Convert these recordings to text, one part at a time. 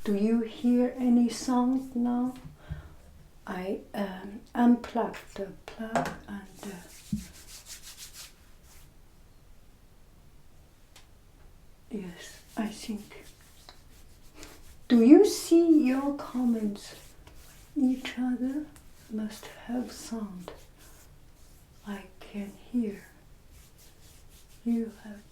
Do you hear any sound now? I unplugged the plug and yes, I think. Do you see your comments? Each other must have sound. I can hear. You have.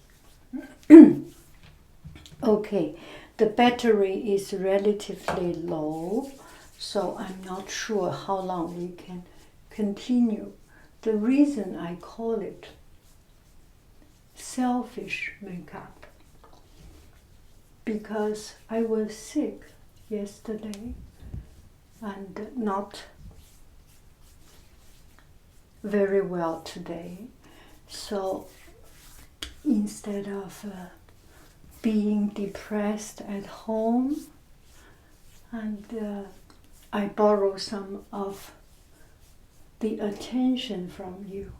Okay, the battery is relatively low, so I'm not sure how long we can continue. The reason I call it selfish makeup, because I was sick yesterday and not very well today. So instead of being depressed at home, and I borrow some of the attention from you,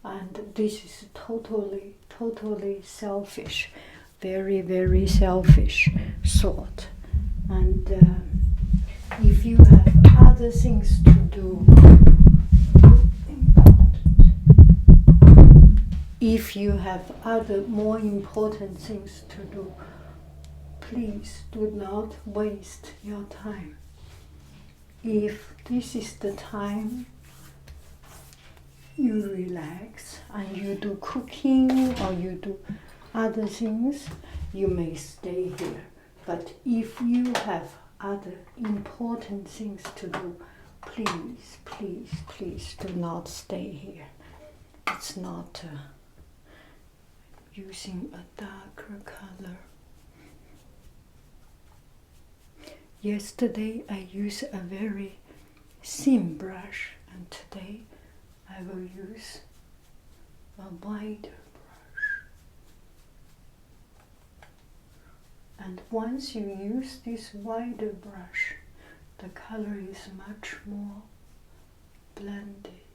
and this is totally selfish, very selfish sort. And if you have other things to do, if you have other more important things to do, please do not waste your time. If this is the time you relax and you do cooking or you do other things, you may stay here. But if you have other important things to do, please do not stay here. It's not using a darker color. Yesterday I used a very thin brush, and today I will use a wider brush. And once you use this wider brush, the color is much more blended,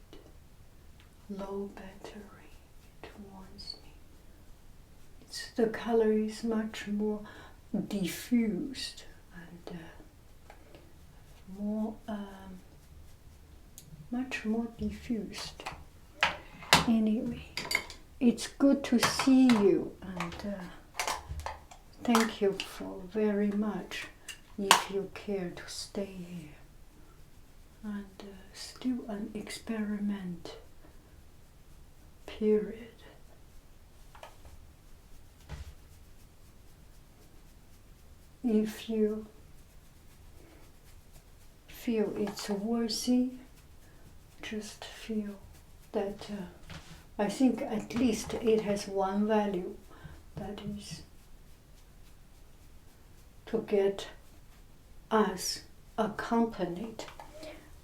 low battery. It warns me. The color is much more diffused and much more diffused. Anyway, it's good to see you, and thank you for very much if you care to stay here. And still an experiment period. If you feel it's worthy, just feel that I think at least it has one value, that is to get us accompanied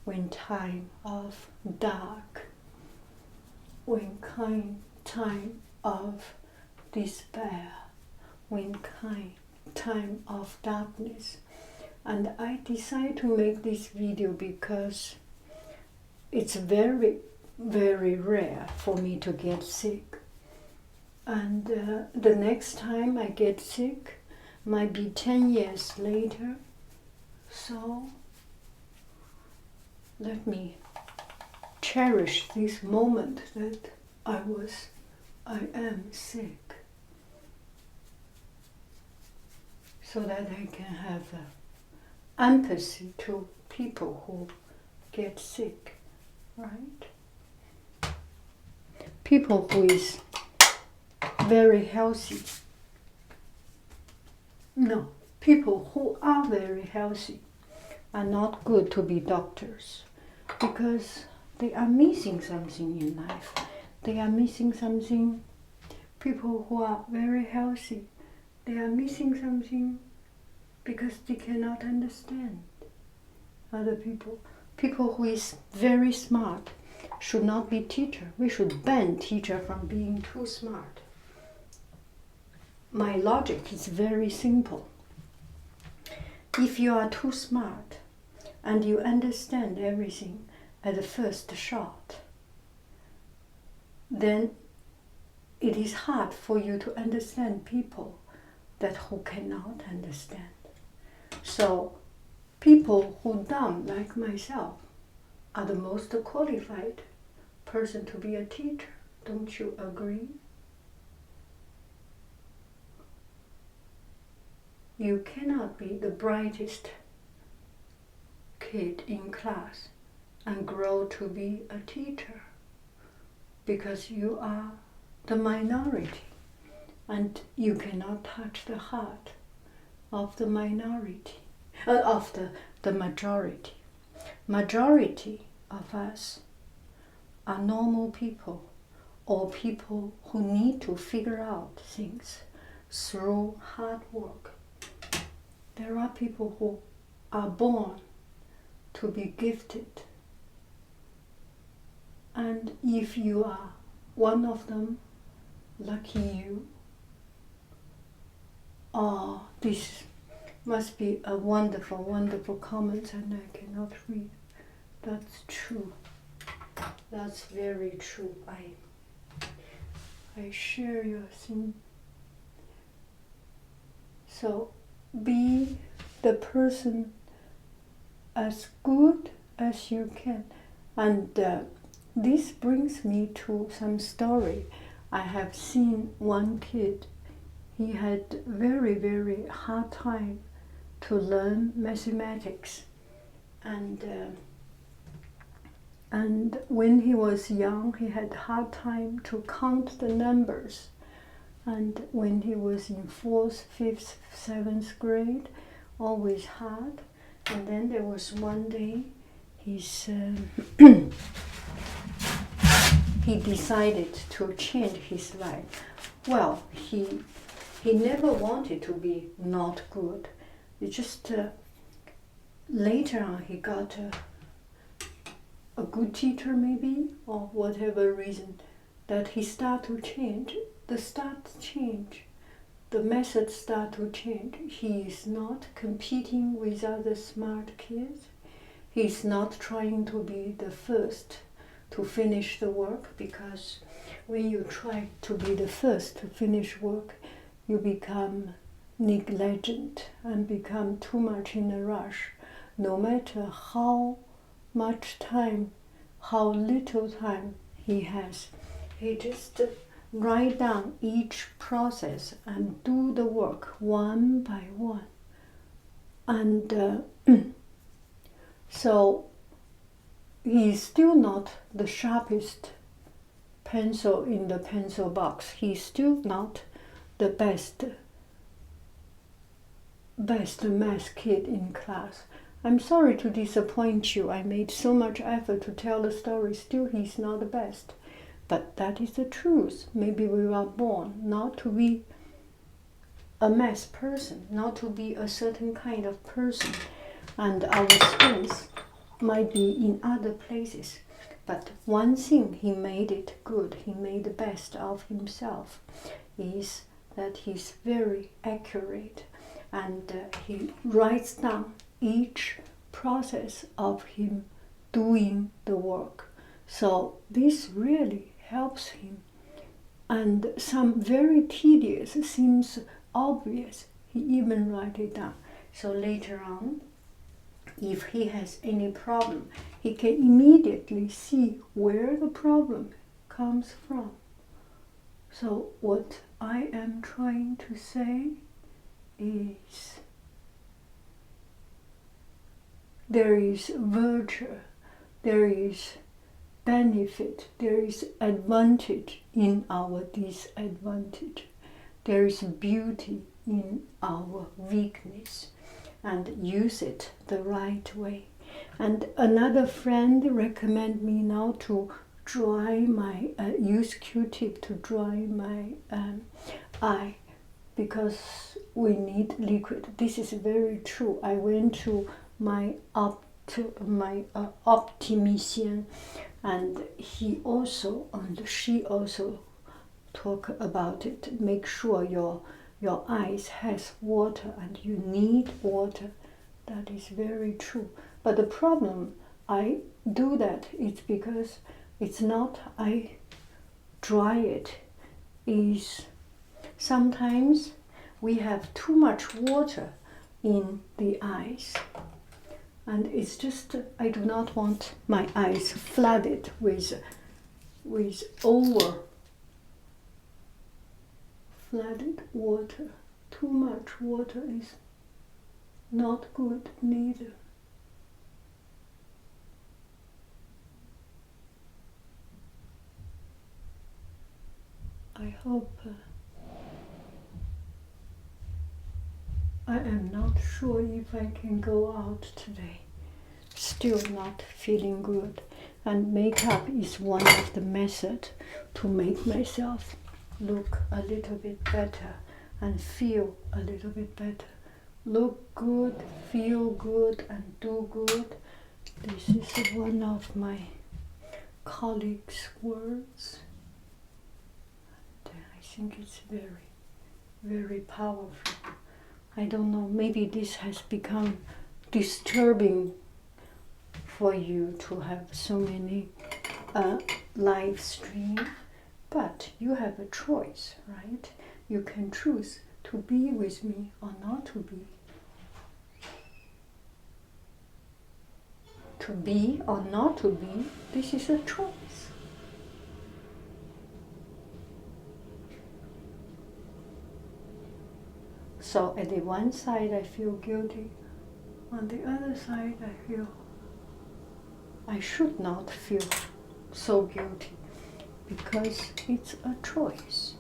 when time of dark, when time of despair, when time of darkness. And I decided to make this video because it's very rare for me to get sick, and the next time I get sick might be 10 years later. So let me cherish this moment that I am sick, so that I can have empathy to people who get sick, right? People who is very healthy. No, people who are very healthy are not good to be doctors, because they are missing something in life. They are missing something. People who are very healthy, they are missing something because they cannot understand other people. People who is very smart should not be teacher. We should ban teacher from being too smart. My logic is very simple. If you are too smart and you understand everything at the first shot, then it is hard for you to understand people who cannot understand. So people who dumb like myself are the most qualified person to be a teacher. Don't you agree? You cannot be the brightest kid in class and grow to be a teacher because you are the minority and you cannot touch the heart of the minority, of the majority. Majority of us are normal people or people who need to figure out things through hard work. There are people who are born to be gifted. And if you are one of them, lucky you. Oh, this must be a wonderful, wonderful comment and I cannot read. That's true. That's very true. I share your thing. So be the person as good as you can. And this brings me to some story. I have seen one kid. He had very, very hard time to learn mathematics. And when he was young, he had hard time to count the numbers. And when he was in 4th, 5th, 7th grade, always hard. And then there was one day, he decided to change his life. Well, he never wanted to be not good. It just later on he got a good teacher maybe, or whatever reason, that he started to change. The method start to change. He is not competing with other smart kids. He's not trying to be the first to finish the work, because when you try to be the first to finish work, you become negligent and become too much in a rush. No matter how much time, how little time he has, he just write down each process and do the work one by one. And so he's still not the sharpest pencil in the pencil box. He's still not the best math kid in class. I'm sorry to disappoint you. I made so much effort to tell the story. Still, he's not the best. But that is the truth. Maybe we were born not to be a math person, not to be a certain kind of person. And our strength might be in other places. But one thing he made it good, he made the best of himself, is that he's very accurate. And he writes down each process of him doing the work. So this really helps him. And some very tedious seems obvious. He even write it down. So later on, if he has any problem, he can immediately see where the problem comes from. So what I am trying to say is there is virtue, there is benefit, there is advantage in our disadvantage. There is beauty in our weakness, and use it the right way. And another friend recommended me now to dry my, use Q-tip to dry my eye, because we need liquid. This is very true. I went to my optician, and he also and she also talk about it. Make sure your eyes has water, and you need water. That is very true. But the problem I do that is because it's not I dry it, is sometimes we have too much water in the eyes. And it's just, I do not want my eyes flooded with over flooded water. Too much water is not good neither. I hope I am not sure if I can go out today. Still not feeling good. And makeup is one of the methods to make myself look a little bit better and feel a little bit better. Look good, feel good, and do good. This is one of my colleagues' words. And I think it's very, very powerful. I don't know, maybe this has become disturbing for you to have so many live streams, but you have a choice, right? You can choose to be with me or not to be. To be or not to be, this is a choice. So at the one side I feel guilty, on the other side I feel I should not feel so guilty because it's a choice.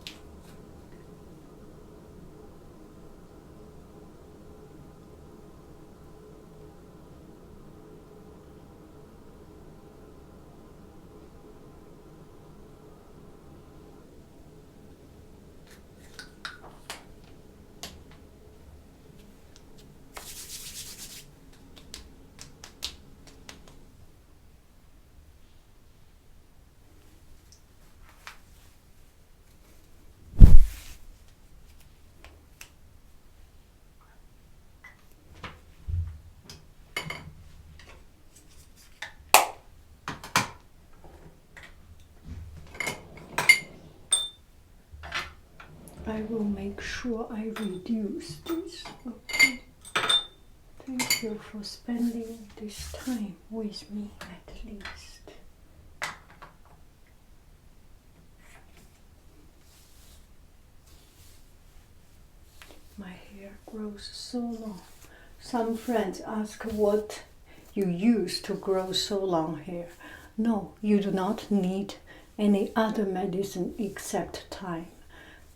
I will make sure I reduce this. Okay. Thank you for spending this time with me at least. My hair grows so long. Some friends ask what you use to grow so long hair. No, you do not need any other medicine except time.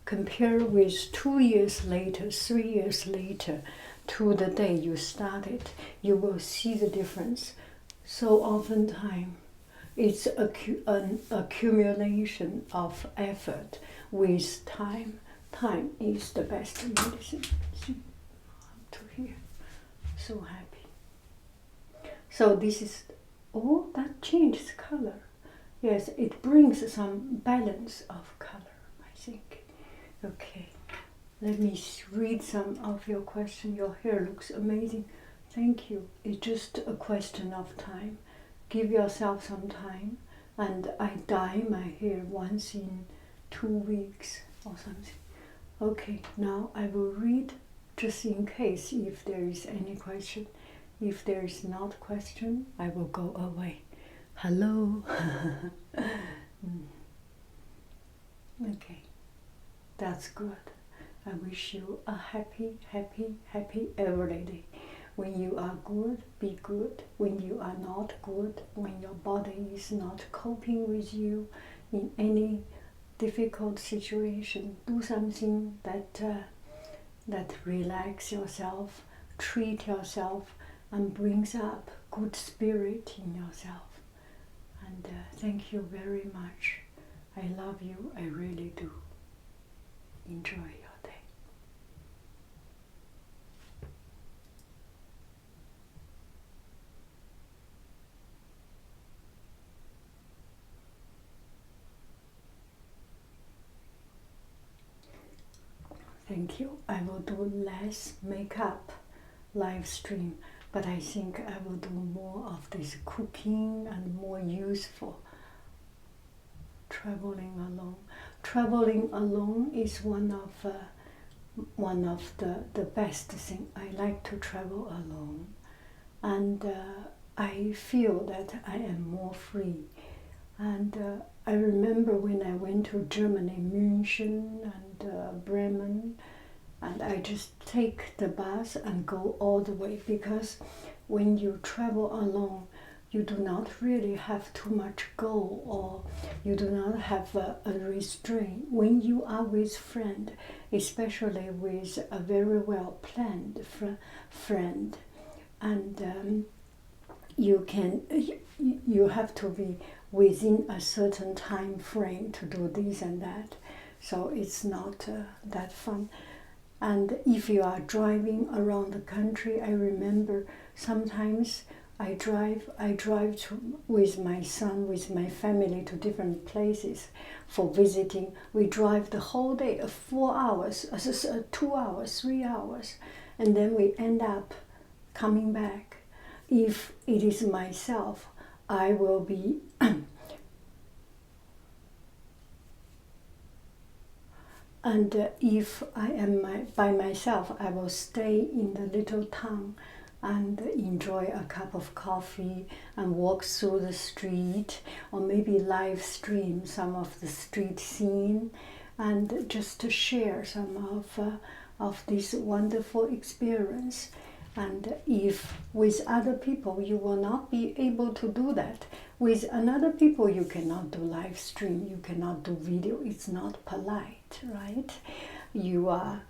Compare with 2 years later, 3 years later, to the day you started, you will see the difference. So oftentimes, it's an accumulation of effort with time. Time is the best medicine. See, to here, so happy. So this is, oh, that changes color. Yes, it brings some balance of color, I think. Okay, let me read some of your questions. Your hair looks amazing. Thank you. It's just a question of time. Give yourself some time. And I dye my hair once in 2 weeks or something. Okay, now I will read just in case if there is any question. If there is not question, I will go away. Hello. Okay. That's good. I wish you a happy, happy, happy every day. When you are good, be good. When you are not good, when your body is not coping with you in any difficult situation, do something that relax yourself, treat yourself, and brings up good spirit in yourself. And thank you very much. I love you. I really do. Enjoy your day. Thank you. I will do less makeup live stream, but I think I will do more of this cooking and more useful. Traveling alone. Traveling alone is one of one of the best thing. I like to travel alone, and I feel that I am more free. And I remember when I went to Germany, München and Bremen, and I just take the bus and go all the way, because when you travel alone, you do not really have too much goal, or you do not have a restraint. When you are with friend, especially with a very well planned friend, and you have to be within a certain time frame to do this and that, so it's not that fun. And if you are driving around the country, I remember sometimes I drive with my son, with my family, to different places for visiting. We drive the whole day, 4 hours, 2 hours, 3 hours, and then we end up coming back. If it is myself, I will be and if I am by myself, I will stay in the little town and enjoy a cup of coffee and walk through the street, or maybe live stream some of the street scene, and just to share some of this wonderful experience. And if with other people you will not be able to do that, with another people you cannot do live stream, you cannot do video, it's not polite, right? You are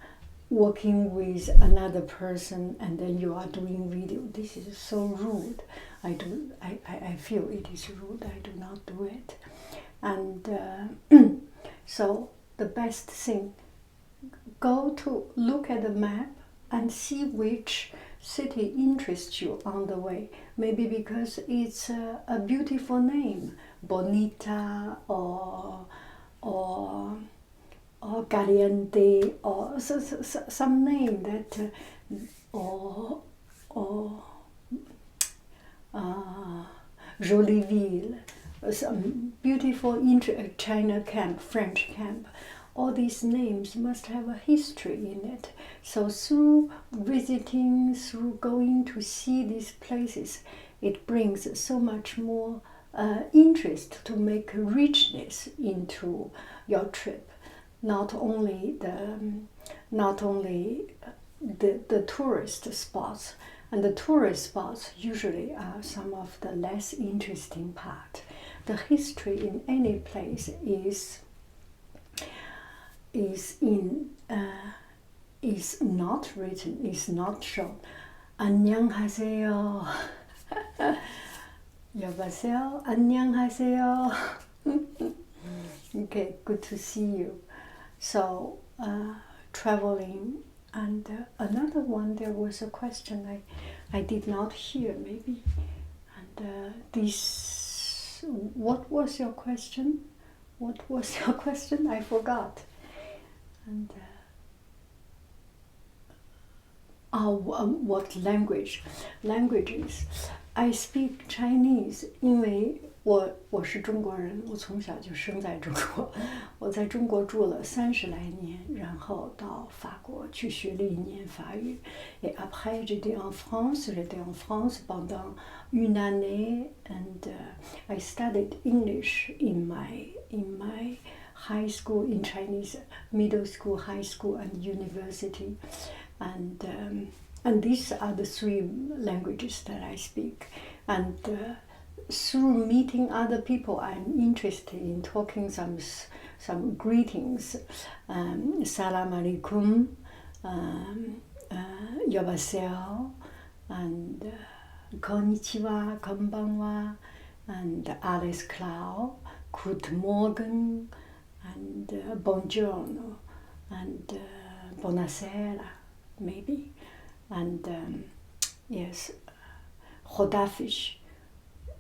working with another person and then you are doing video. This is so rude. I feel it is rude. I do not do it. And so the best thing, go to look at the map and see which city interests you on the way. Maybe because it's a beautiful name, Bonita or Caliente, or some name that or Jolieville, some beautiful China camp, French camp. All these names must have a history in it. So through visiting, through going to see these places, it brings so much more interest to make richness into your trip. Not only the tourist spots, and the tourist spots usually are some of the less interesting part. The history in any place is not written, is not shown. 안녕하세요. 여보세요. 안녕하세요. Okay, good to see you. So traveling, and another one, there was a question I did not hear maybe, and this, what was your question? What was your question? I forgot. And what language? Languages. I speak Chinese, 因为我是中国人，我从小就生在中国，我在中国住了30来年，然后到法国去学了1年法语。Et après j'étais en France pendant une année, and I studied English in my high school, in Chinese middle school, high school, and university, and these are the 3 languages that I speak. And through meeting other people, I'm interested in talking some greetings. Salam alaikum, 여보세요, and konnichiwa, konbanwa, and alles klar, guten Morgen, and buongiorno, and buonasera, maybe. And yes, Rodafish,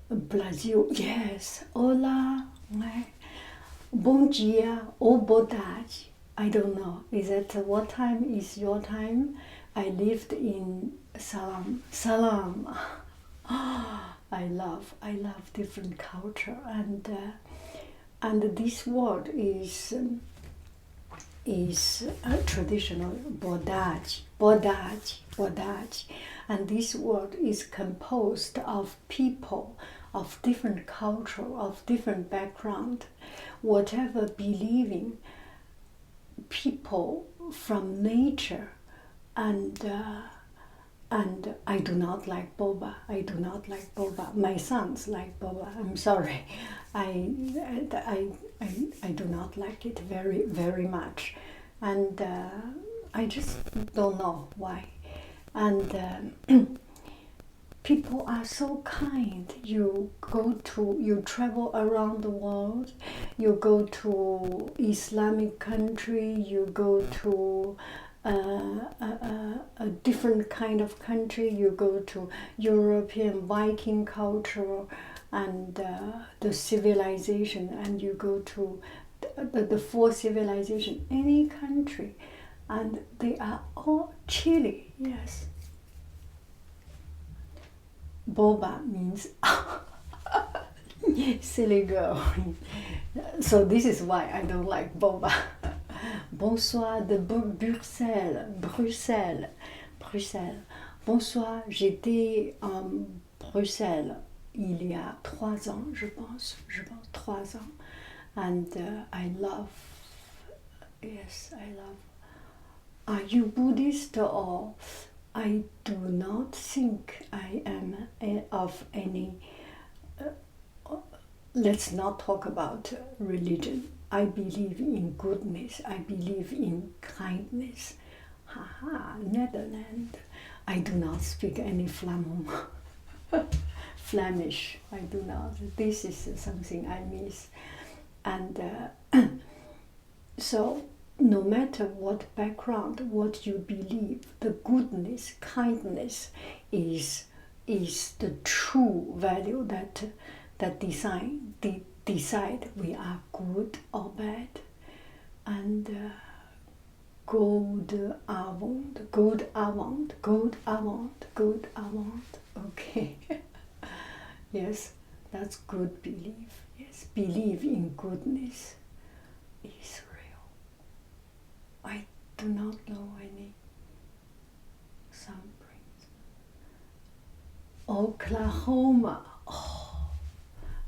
Brazil, yes, hola, bom dia, ou boa tarde. I don't know. Is that what time is your time? I lived in Salam. I love different culture, and this word is is a traditional Bodaji, and this word is composed of people of different culture, of different background, whatever believing people from nature, and I do not like boba. I do not like boba. My sons like boba. I'm sorry, I do not like it very very much, and I just don't know why. And people are so kind. You travel around the world. You go to Islamic country. You go to a different kind of country. You go to European Viking culture and the civilization, and you go to the fourth civilization, any country, and they are all chilly. Yes. Boba means silly girl. So this is why I don't like boba. Bonsoir de Bruxelles. Bonsoir, j'étais en Bruxelles il y a 3 ans, je pense 3 ans. And I love, yes, I love. Are you Buddhist or? I do not think I am of any. Let's not talk about religion. I believe in goodness. I believe in kindness. Haha, Netherlands. I do not speak any Flamand. Flemish. I do not. This is something I miss. And so, no matter what background, what you believe, the goodness, kindness is the true value that decide we are good or bad. And good Avond. Okay. Yes, that's good belief. Yes, believe in goodness is real. I do not know any sunburns. Oklahoma. Oh,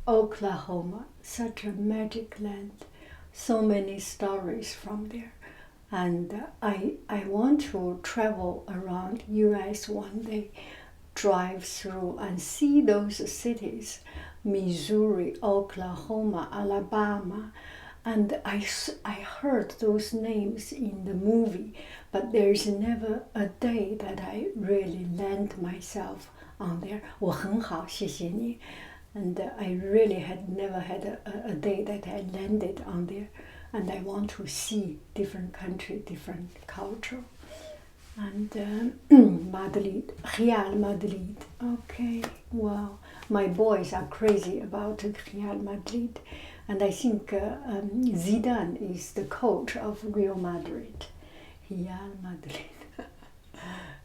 Oklahoma, such a magic land. So many stories from there. And I want to travel around US one day, drive through and see those cities, Missouri, Oklahoma, Alabama. And I heard those names in the movie, but there's never a day that I really land myself on there. 我很好，谢谢你。And I really had never had a day that I landed on there. And I want to see different country, different culture. And Madrid, Real Madrid. Okay, wow. My boys are crazy about Real Madrid. And I think Zidane is the coach of Real Madrid. Real Madrid.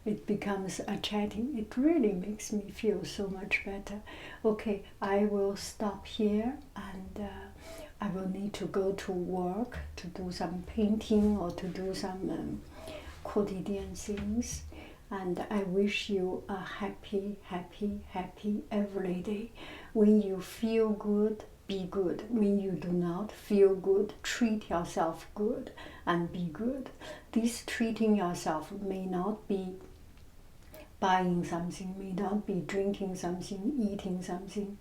It becomes a chatting. It really makes me feel so much better. Okay, I will stop here, and I will need to go to work to do some painting or to do some quotidian things. And I wish you a happy, happy, happy every day. When you feel good, be good. When you do not feel good, treat yourself good and be good. This treating yourself may not be buying something, may not be drinking something, eating something.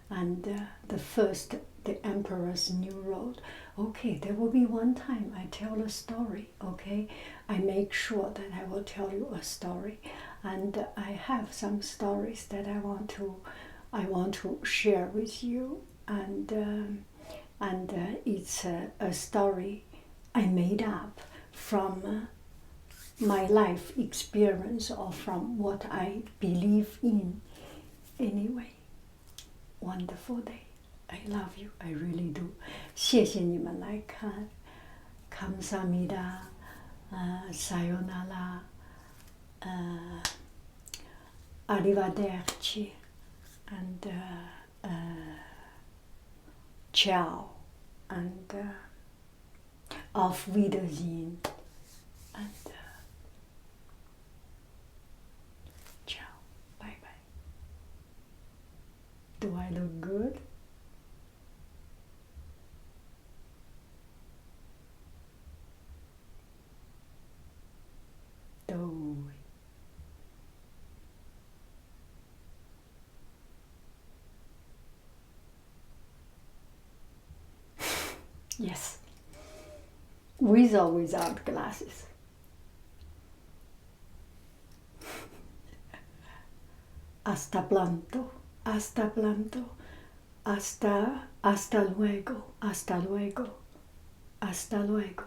And the Emperor's New Road. Okay, there will be one time I tell a story, okay? I make sure that I will tell you a story. And I have some stories that I want to share with you. And it's a story I made up from my life experience or from what I believe in. Anyway, wonderful day. I love you, I really do. 谢谢你们来看。감사합니다. sayonara. Arrivederci. And ciao. And Auf Wiedersehen. And ciao. Bye bye. Do I look good? Do. Yes. With or without glasses. Hasta pronto, hasta pronto, hasta luego, hasta luego, hasta luego.